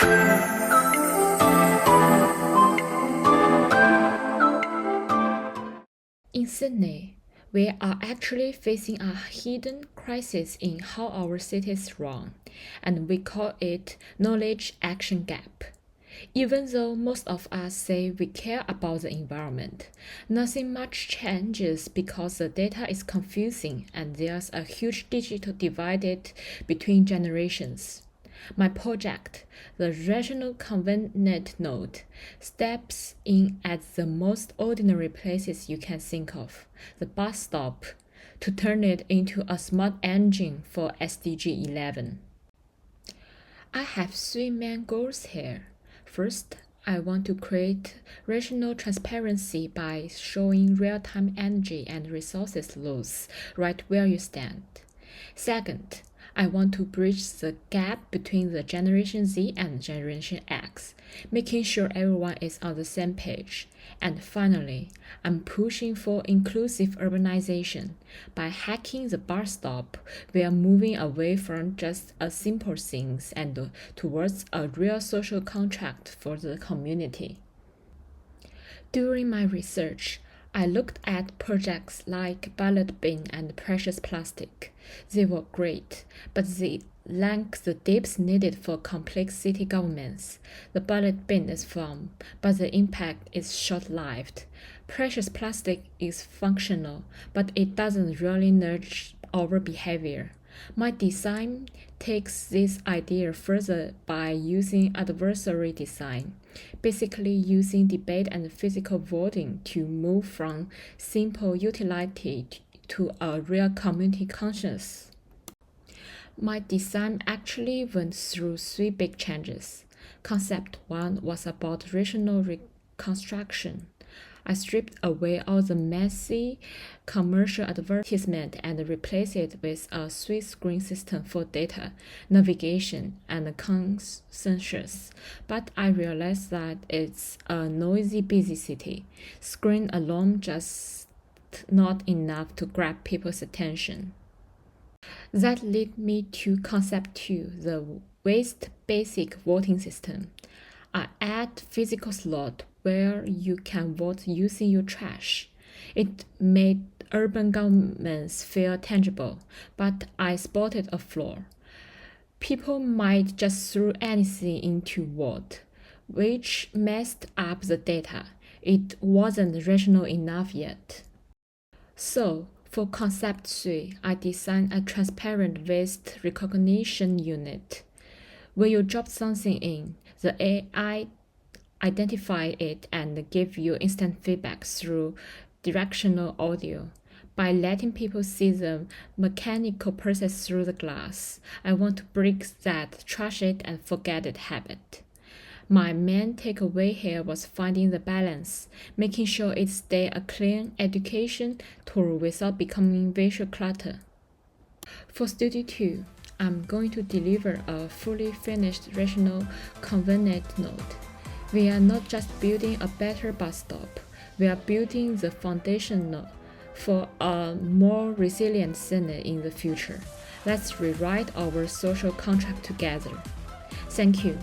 In Sydney, we are actually facing a hidden crisis in how our cities run, and we call it knowledge action gap. Even though most of us say we care about the environment, nothing much changes because the data is confusing and there's a huge digital divide between generations. My project, the Rational Convenient Node, steps in at the most ordinary places you can think of, the bus stop, to turn it into a smart engine for SDG 11. I have three main goals here. First, I want to create rational transparency by showing real-time energy and resources loss right where you stand. Second, I want to bridge the gap between the Generation Z and Generation X, making sure everyone is on the same page. And finally, I'm pushing for inclusive urbanization. By hacking the bus stop, we are moving away from just a simple things and towards a real social contract for the community. During my research, I looked at projects like Ballot Bin and Precious Plastic. They were great, but they lack the depth needed for complex city governments. The Ballot Bin is fun, but the impact is short-lived. Precious Plastic is functional, but it doesn't really nudge our behavior. My design takes this idea further by using adversary design, basically using debate and physical voting to move from simple utility to a real community conscience. My design actually went through three big changes. Concept 1 was about rational reconstruction. I stripped away all the messy commercial advertisement and replaced it with a three screen system for data, navigation, and consensus. But I realized that it's a noisy, busy city. Screen alone just not enough to grab people's attention. That led me to concept 2, the waste basic voting system. I add physical slot where you can vote using your trash. It made urban governments feel tangible, but I spotted a flaw. People might just throw anything into vote, which messed up the data. It wasn't rational enough yet. So, for concept 3, I designed a transparent waste recognition unit. When you drop something in, the AI identify it and give you instant feedback through directional audio. By letting people see the mechanical process through the glass, I want to break that trash it and forget it habit. My main takeaway here was finding the balance, making sure it stay a clean education tool without becoming visual clutter. For Studio 2, I'm going to deliver a fully finished rational convenient node. We are not just building a better bus stop, we are building the foundation for a more resilient Sydney in the future. Let's rewrite our social contract together. Thank you.